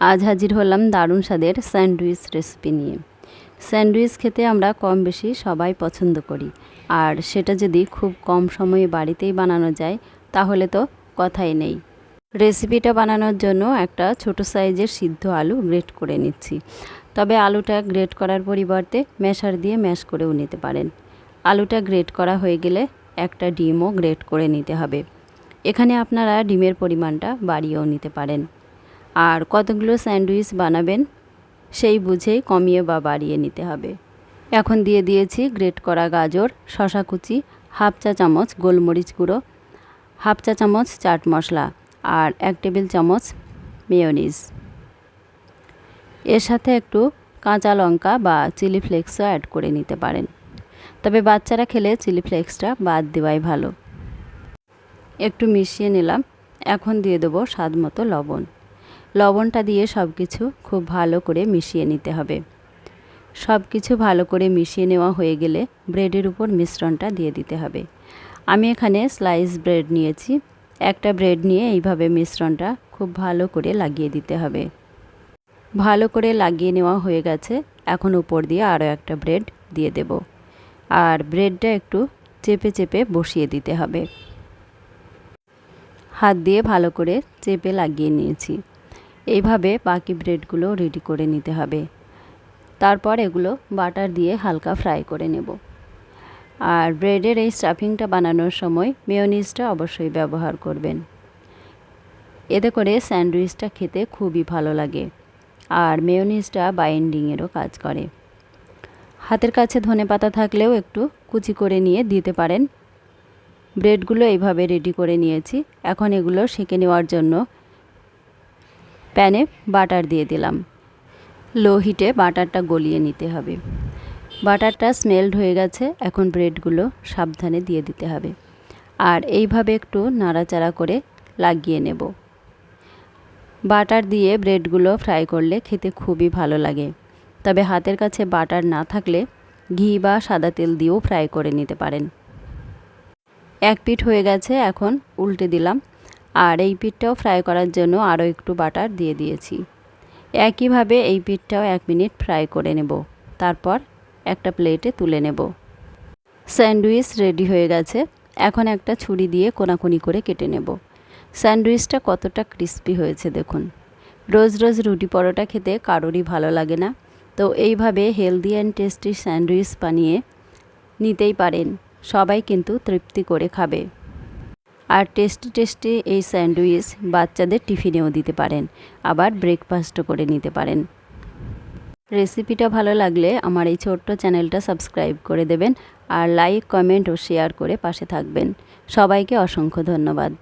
আজ হাজির হলাম দারুণ স্বাদের স্যান্ডউইচ রেসিপি নিয়ে। স্যান্ডউইচ খেতে আমরা কম বেশি সবাই পছন্দ করি, আর সেটা যদি খুব কম সময়ে বাড়িতেই বানানো যায় তাহলে তো কথাই নেই। রেসিপিটা বানানোর জন্য একটা ছোট সাইজের সিদ্ধ আলু গ্রেট করে নিচ্ছি। তবে আলুটা গ্রেট করার পরিবর্তে ম্যাশার দিয়ে ম্যাশ করেও নিতে পারেন। আলুটা গ্রেট করা হয়ে গেলে একটা ডিমও গ্রেট করে নিতে হবে। এখানে আপনারা ডিমের পরিমাণটা বাড়িয়েও নিতে পারেন। আর কতগুলো স্যান্ডউইচ বানাবেন সেই বুঝেই কমিয়ে বা বাড়িয়ে নিতে হবে। এখন দিয়ে দিয়েছি গ্রেট করা গাজর, শসা কুচি, হাফ চা চামচ গোলমরিচ গুঁড়ো, হাফ চা চামচ চাট মশলা আর 1 টেবিল চামচ মেয়োনিজ। এর সাথে একটু কাঁচা লঙ্কা বা চিলি ফ্লেক্সও অ্যাড করে নিতে পারেন। তবে বাচ্চারা খেলে চিলি ফ্লেক্সটা বাদ দেওয়াই ভালো। একটু মিশিয়ে নিলাম। এখন দিয়ে দেবো স্বাদ মতো লবণ। লবণটা দিয়ে সব কিছু খুব ভালো করে মিশিয়ে নিতে হবে। সব কিছু ভালো করে মিশিয়ে নেওয়া হয়ে গেলে ব্রেডের উপর মিশ্রণটা দিয়ে দিতে হবে। আমি এখানে স্লাইস ব্রেড নিয়েছি। একটা ব্রেড নিয়ে এইভাবে মিশ্রণটা খুব ভালো করে লাগিয়ে দিতে হবে। ভালো করে লাগিয়ে নেওয়া হয়ে গেছে। এখন উপর দিয়ে আরও একটা ব্রেড দিয়ে দেব, আর ব্রেডটা একটু চেপে চেপে বসিয়ে দিতে হবে। হাত দিয়ে ভালো করে চেপে লাগিয়ে নিয়েছি। এইভাবে বাকি ব্রেডগুলো রেডি করে নিতে হবে। তারপর এগুলো বাটার দিয়ে হালকা ফ্রাই করে নেব। আর ব্রেডের এই স্টাফিংটা বানানোর সময় মেয়োনিজটা অবশ্যই ব্যবহার করবেন। এতে করে স্যান্ডউইচটা খেতে খুবই ভালো লাগে, আর মেয়োনিজটা বাইন্ডিংয়েরও কাজ করে। হাতের কাছে ধনেপাতা থাকলেও একটু কুচি করে নিয়ে দিতে পারেন। ব্রেডগুলো এইভাবে রেডি করে নিয়েছি। এখন এগুলো সেঁকে নেওয়ার জন্য প্যানে বাটার দিয়ে দিলাম। লো হিটে বাটারটা গলিয়ে নিতে হবে। বাটারটা স্মেলড হয়ে গেছে। এখন ব্রেডগুলো সাবধানে দিয়ে দিতে হবে, আর এইভাবে একটু নাড়াচাড়া করে লাগিয়ে নেব। বাটার দিয়ে ব্রেডগুলো ফ্রাই করলে খেতে খুবই ভালো লাগে। তবে হাতের কাছে বাটার না থাকলে ঘি বা সাদা তেল দিয়েও ফ্রাই করে নিতে পারেন। এক পিঠ হয়ে গেছে, এখন উল্টে দিলাম। আর এই পিঠটাও ফ্রাই করার জন্য আরও একটু বাটার দিয়ে দিয়েছি। একইভাবে এই পিঠটাও 1 মিনিট ফ্রাই করে নেব। তারপর একটা প্লেটে তুলে নেব। স্যান্ডউইচ রেডি হয়ে গেছে। এখন একটা ছুরি দিয়ে কোনাকুনি করে কেটে নেব। স্যান্ডউইচটা কতটা ক্রিস্পি হয়েছে দেখুন। রোজ রোজ রুটি পরোটা খেতে কারোরই ভালো লাগে না, তো এইভাবে হেলদি অ্যান্ড টেস্টি স্যান্ডউইচ বানিয়ে নিতেই পারেন। সবাই কিন্তু তৃপ্তি করে খাবে। আর টেস্টি টেস্টি এই স্যান্ডউইচ বাচ্চাদের টিফিনেও দিতে পারেন, আবার ব্রেকফাস্টও করে নিতে পারেন। রেসিপিটা ভালো লাগলে আমার এই ছোট্ট চ্যানেলটা সাবস্ক্রাইব করে দেবেন, আর লাইক, কমেন্ট ও শেয়ার করে পাশে থাকবেন। সবাইকে অসংখ্য ধন্যবাদ।